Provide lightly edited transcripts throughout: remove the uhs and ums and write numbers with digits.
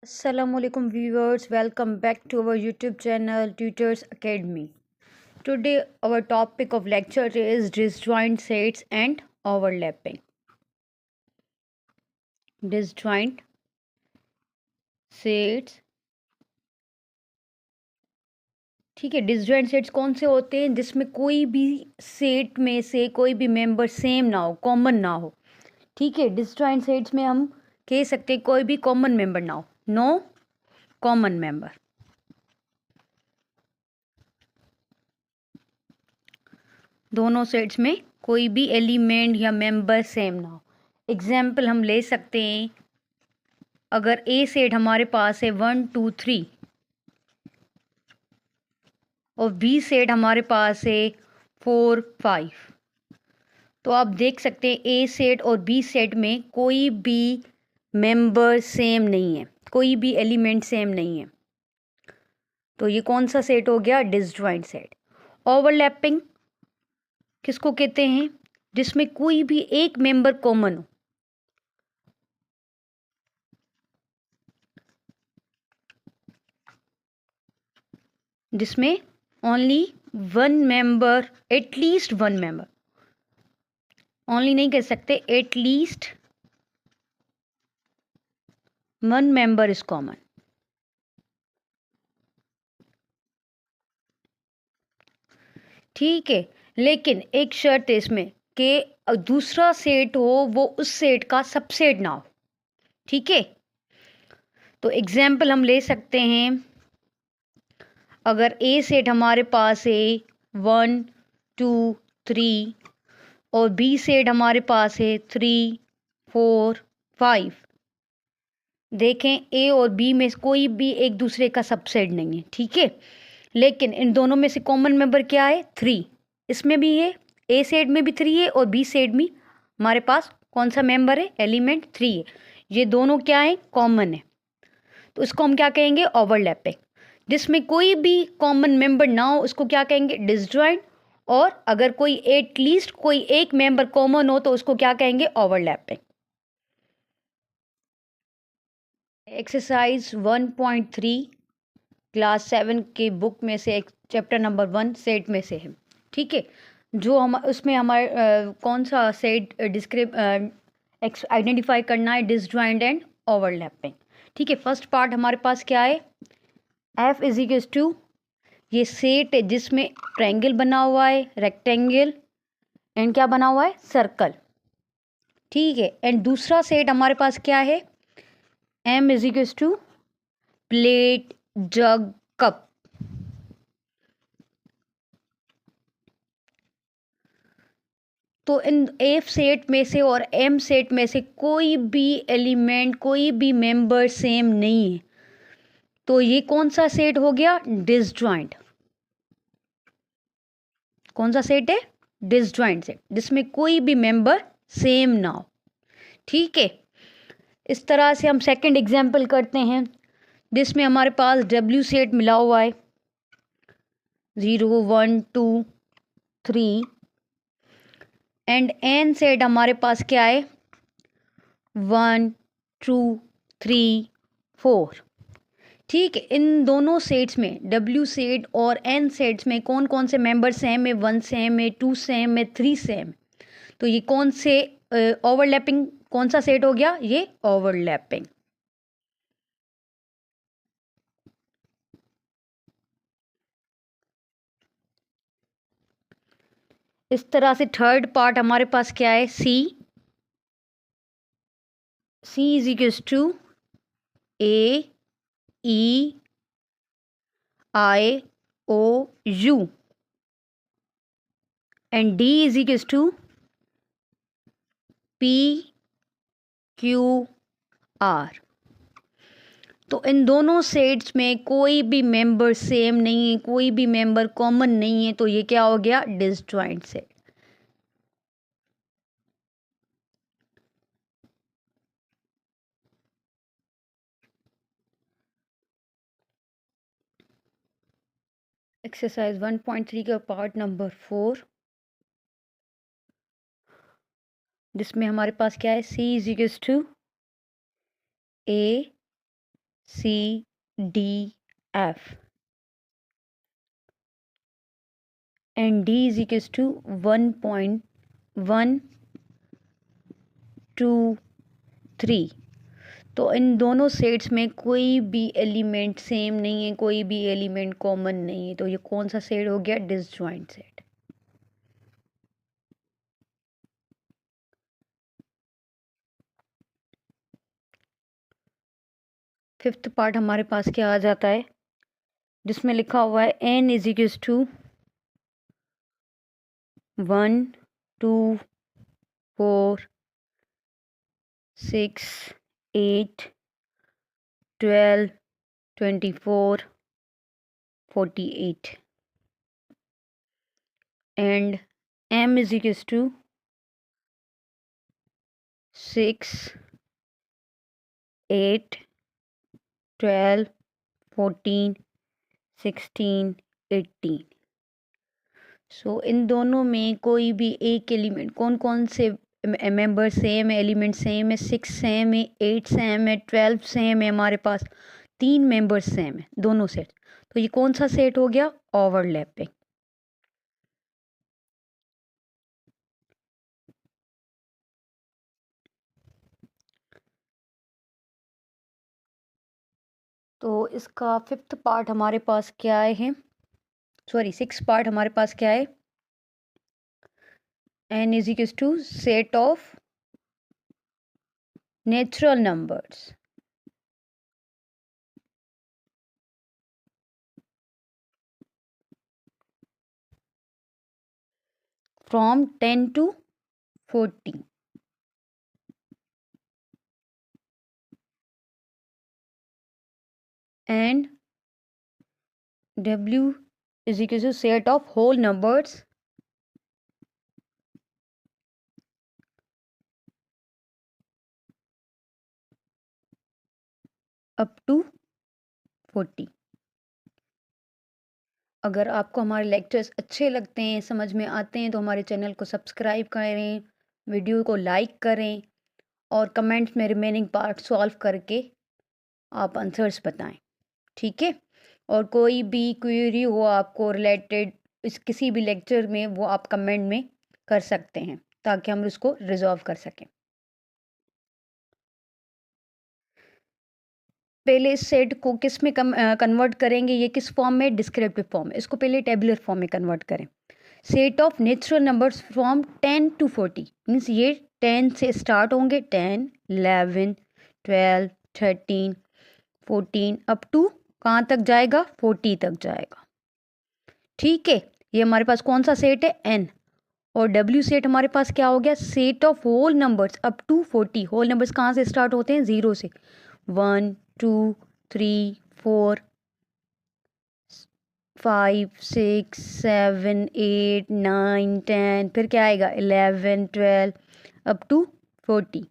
Assalamualaikum viewers, welcome back to our YouTube channel Tutors Academy. Today our topic of lecture is disjoint sets and overlapping. Disjoint sets, ठीक है। Disjoint sets कौन से होते हैं? जिसमें कोई भी सेट में से कोई भी मेंबर सेम ना हो, कॉमन ना हो। ठीक है, डिसजॉइंट सेट्स में हम कह सकते हैं कोई भी कॉमन मेंबर ना हो, नो कॉमन मेंबर। दोनों सेट्स में कोई भी एलिमेंट या मेंबर सेम ना हो। एग्जाम्पल हम ले सकते हैं, अगर ए सेट हमारे पास है 1 2 3 और बी सेट हमारे पास है 4 5, तो आप देख सकते हैं ए सेट और बी सेट में कोई भी मेंबर सेम नहीं है, कोई भी एलिमेंट सेम नहीं है। तो ये कौन सा सेट हो गया? Disjoint set. ओवरलैपिंग किसको कहते हैं? जिसमें कोई भी एक मेंबर कॉमन हो। जिसमें only one member, at least one member, only नहीं कह सकते, at least one member is common. ठीक है, लेकिन एक शर्त है इसमें कि दूसरा सेट हो वो उस सेट का सबसेट ना हो। ठीक है, तो एग्जाम्पल हम ले सकते हैं, अगर ए सेट हमारे पास है 1 2 3 और बी सेट हमारे पास है 3 4 5, देखें ए और बी में कोई भी एक दूसरे का सबसेट नहीं है। ठीक है, लेकिन इन दोनों में से कॉमन मेंबर क्या है? 3। इसमें भी है, ए सेट में भी 3 है और बी सेट में हमारे पास कौन सा मेंबर है? एलिमेंट 3 है। ये दोनों क्या है? कॉमन है। तो इसको हम क्या कहेंगे? ओवरलैपिंग। जिसमें कोई भी कॉमन मेंबर ना हो उसको क्या कहेंगे? डिसजॉइंट। और अगर कोई एटलीस्ट कोई एक मेंबर कॉमन हो तो उसको क्या कहेंगे? ओवरलैपिंग। एक्सरसाइज 1.3 क्लास 7 के बुक में से एक चैप्टर नंबर 1 सेट में से है। ठीक है, जो हम उसमें हमारे कौन सा सेट डिस्क्रिप आइडेंटिफाई करना है? Disjoint and overlapping. ठीक है, फर्स्ट पार्ट हमारे पास क्या है? एफ इज इक्वल्स टू, ये सेट है जिसमें ट्रायंगल बना हुआ है, रेक्टेंगल एंड क्या बना हुआ है? सर्कल। ठीक है, एंड दूसरा सेट हमारे पास क्या है? M is equals to plate, jug, cup. तो इन एफ सेट में से और एम सेट में से कोई भी एलिमेंट, कोई भी मेंबर सेम नहीं है। तो ये कौन सा सेट हो गया? डिसजॉइंट। कौन सा सेट है? डिसजॉइंट सेट, जिसमें कोई भी मेंबर सेम ना हो। ठीक है, इस तरह से हम सेकंड एग्जांपल करते हैं, जिसमें हमारे पास डब्ल्यू सेट मिला हुआ है 0 1 2 3 एंड एन सेट हमारे पास क्या है? 1 2 3 4। ठीक है, इन दोनों सेट्स में डब्ल्यू सेट और एन सेट्स में कौन कौन से मेंबर सेम है? 1 सेम है, 2 सेम है, 3 सेम है। तो ये कौन से ओवरलैपिंग कौन सा सेट हो गया? ये ओवरलैपिंग। इस तरह से थर्ड पार्ट हमारे पास क्या है? C is equals to A E I O U and D is equals to P Q R. तो इन दोनों सेट्स में कोई भी मेंबर सेम नहीं है, कोई भी मेंबर कॉमन नहीं है। तो ये क्या हो गया? Disjoint set. एक्सरसाइज 1.3 का पार्ट नंबर 4, जिसमें हमारे पास क्या है? C is equals to A C D F and D is equals to 1.123। तो इन दोनों सेट्स में कोई भी एलिमेंट सेम नहीं है, कोई भी एलिमेंट कॉमन नहीं है, तो ये कौन सा सेट हो गया? Disjoint set. फिफ्थ पार्ट हमारे पास क्या आ जाता है, जिसमें लिखा हुआ है n is equals to 1 2 4 6 8 12 24 48 and m is equals to 6 8 12 14 16 18। सो इन दोनों में कोई भी एक एलिमेंट, कौन कौन से मेंबर सेम है, एलिमेंट सेम है? 6 सेम है, 8 सेम है, 12 सेम है, हमारे पास 3 मेंबर्स सेम है दोनों सेट। तो ये कौन सा सेट हो गया? ओवरलैपिंग। तो इसका फिफ्थ पार्ट हमारे पास क्या है, सॉरी सिक्स पार्ट हमारे पास क्या है? n is equals to set of natural numbers from 10 to 40 and w is equals to set of whole numbers up to 40। अगर आपको हमारे लेक्चर्स अच्छे लगते हैं, समझ में आते हैं, तो हमारे चैनल को सब्सक्राइब करें, वीडियो को लाइक करें और कमेंट्स में रिमेनिंग पार्ट सॉल्व करके आप आंसर्स बताएं, ठीक है? और कोई भी क्वेरी हो आपको रिलेटेड इस किसी भी लेक्चर में, वो आप कमेंट में कर सकते हैं ताकि हम उसको रिजॉल्व कर सकें। पहले इस सेट को किस में कन्वर्ट करेंगे? ये किस फॉर्म में? डिस्क्रिप्टिव फॉर्म में। इसको पहले टेबुलर फॉर्म में कन्वर्ट करें। Set of natural numbers from 10 to 40 means ये 10 से स्टार्ट होंगे, 10 11 12 13 14 अप टू कहाँ तक जाएगा? 40 तक जाएगा, ठीक है? ये हमारे पास कौन सा सेट है? n। और w सेट हमारे पास क्या हो गया? Set of whole numbers up to 40। Whole numbers कहाँ से स्टार्ट होते हैं? 0 से। 1 2 3 4 5 6 7 8 9 10 फिर क्या आएगा? 11 12 अप टू 40।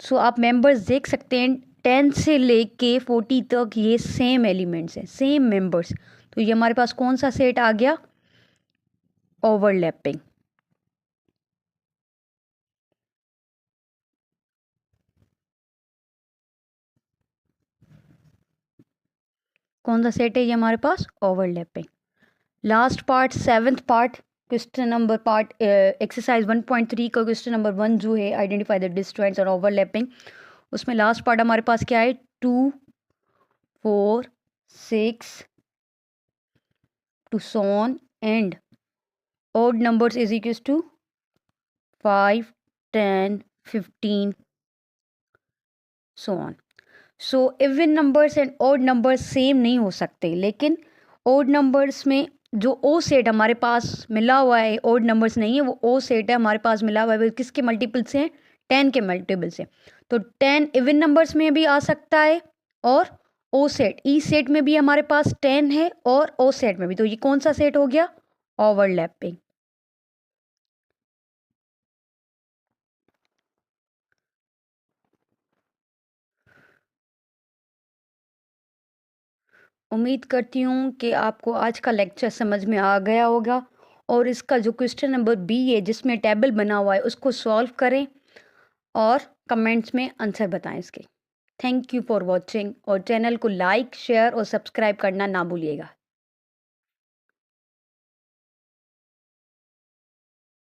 सो आप मेंबर्स देख सकते हैं 10 से लेके 40 तक ये सेम एलिमेंट्स हैं, सेम मेंबर्स। तो ये हमारे पास कौन सा सेट आ गया? ओवरलैपिंग। कौन सा सेट है ये हमारे पास? Overlapping. Last part, seventh part, question number part exercise 1.3 का क्वेश्चन नंबर 1 जो है, आइडेंटिफाई द डिस्टेंस और ओवरलैपिंग, उसमें लास्ट पार्ट हमारे पास क्या है? 2 4 6 to so on and odd numbers is equals to 5 10 15 so on। So even numbers and odd numbers same नहीं हो सकते, लेकिन ओड नंबर्स में जो ओ सेट हमारे पास मिला हुआ है, ओड नंबर्स नहीं है, वो ओ सेट है हमारे पास मिला हुआ है, वो किसके मल्टीपल से हैं? 10 के मल्टीपल से। तो 10 इवन नंबर्स में भी आ सकता है और ओ सेट, ई सेट में भी हमारे पास 10 है और ओ सेट में भी। तो ये कौन सा सेट हो गया? ओवरलैपिंग। उम्मीद करती हूँ कि आपको आज का लेक्चर समझ में आ गया होगा और इसका जो क्वेश्चन नंबर बी है जिसमें टेबल बना हुआ है उसको सॉल्व करें और कमेंट्स में आंसर बताएं इसके। थैंक यू फॉर वॉचिंग और चैनल को लाइक शेयर और सब्सक्राइब करना ना भूलिएगा।